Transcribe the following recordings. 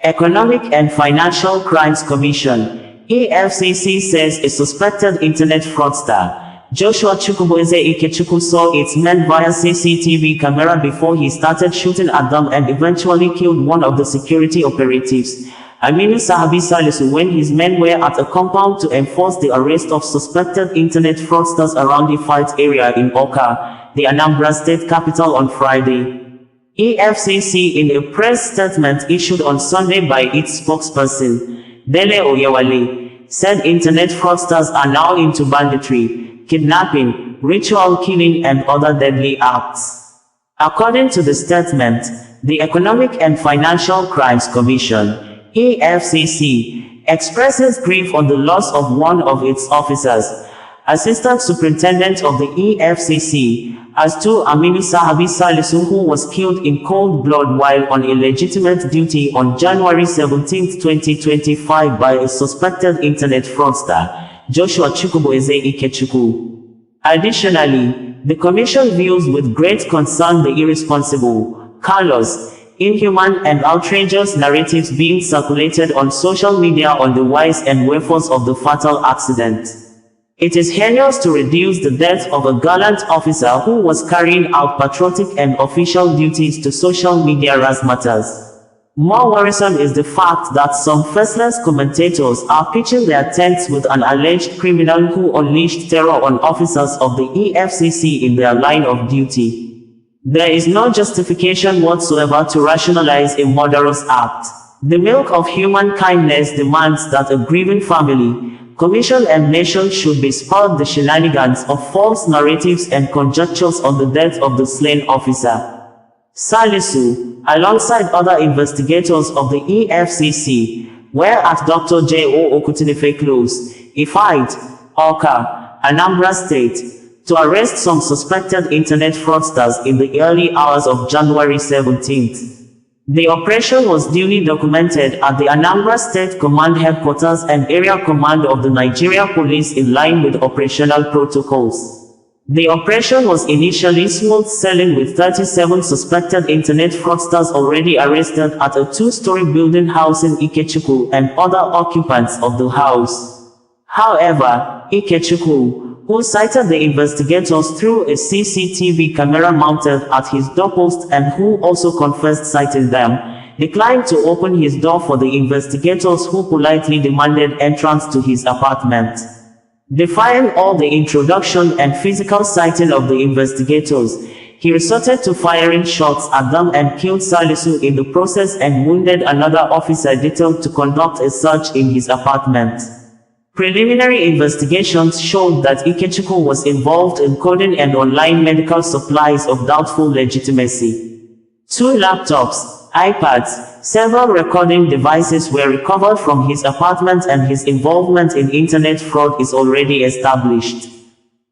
Economic and Financial Crimes Commission (EFCC) says a suspected internet fraudster, Chukwubueze Ikechukwu, saw its men via CCTV camera before he started shooting at them and eventually killed one of the security operatives, Aminu Sahabi Salisu, when his men were at a compound to enforce the arrest of suspected internet fraudsters around the Ifite area in Awka, the Anambra State capital, on Friday. EFCC, in a press statement issued on Sunday by its spokesperson, Dele Oyewale, said internet fraudsters are now into banditry, kidnapping, ritual killing and other deadly acts. According to the statement, the Economic and Financial Crimes Commission (EFCC) expresses grief on the loss of one of its officers, Assistant Superintendent of the EFCC, as to Aminu Sahabi Salisu, who was killed in cold blood while on illegitimate duty on January 17, 2025 by a suspected internet fraudster, Chukwubueze Ikechukwu. Additionally, the Commission views with great concern the irresponsible, callous, inhuman and outrageous narratives being circulated on social media on the whys and wherefores of the fatal accident. It is heinous to reduce the death of a gallant officer who was carrying out patriotic and official duties to social media razzmatazz. More worrisome is the fact that some faceless commentators are pitching their tents with an alleged criminal who unleashed terror on officers of the EFCC in their line of duty. There is no justification whatsoever to rationalize a murderous act. The milk of human kindness demands that a grieving family, Commission and nation should be spared the shenanigans of false narratives and conjectures on the death of the slain officer. Salisu, alongside other investigators of the EFCC, were at Dr. J.O. Okutinefe Close, Ifite, Awka, Anambra State, to arrest some suspected internet fraudsters in the early hours of January 17th. The operation was duly documented at the Anambra State Command Headquarters and Area Command of the Nigeria Police in line with operational protocols. The operation was initially smooth sailing with 37 suspected internet fraudsters already arrested at a two-story building housing Ikechukwu and other occupants of the house. However, Ikechukwu, who cited the investigators through a CCTV camera mounted at his doorpost and who also confessed citing them, declined to open his door for the investigators, who politely demanded entrance to his apartment. Defying all the introduction and physical citing of the investigators, he resorted to firing shots at them and killed Salisu in the process and wounded another officer detailed to conduct a search in his apartment. Preliminary investigations showed that Ikechukwu was involved in coding and online medical supplies of doubtful legitimacy. 2 laptops, iPads, several recording devices were recovered from his apartment, and his involvement in internet fraud is already established.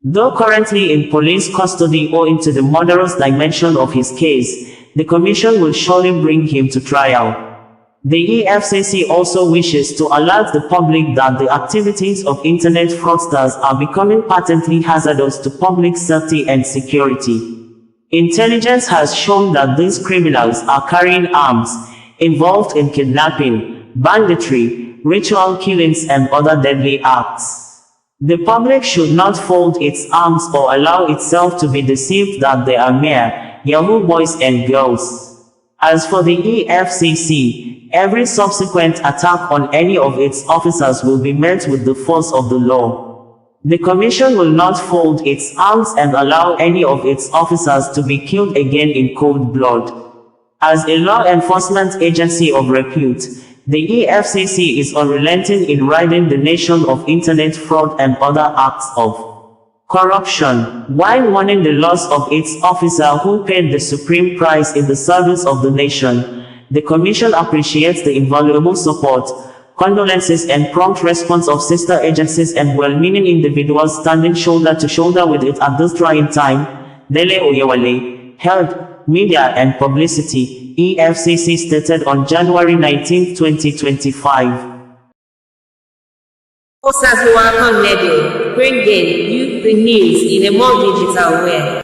Though currently in police custody owing to the murderous dimension of his case, the Commission will surely bring him to trial. The EFCC also wishes to alert the public that the activities of internet fraudsters are becoming patently hazardous to public safety and security. Intelligence has shown that these criminals are carrying arms, involved in kidnapping, banditry, ritual killings and other deadly acts. The public should not fold its arms or allow itself to be deceived that they are mere Yahoo boys and girls. As for the EFCC, every subsequent attack on any of its officers will be met with the force of the law. The Commission will not fold its arms and allow any of its officers to be killed again in cold blood. As a law enforcement agency of repute, the EFCC is unrelenting in ridding the nation of internet fraud and other acts of corruption, while mourning the loss of its officer who paid the supreme price in the service of the nation. The Commission appreciates the invaluable support, condolences and prompt response of sister agencies and well-meaning individuals standing shoulder to shoulder with it at this trying time. Dele Oyewale, Health, Media and Publicity, EFCC stated on January 19, 2025. Bringing you the news in a more digital way.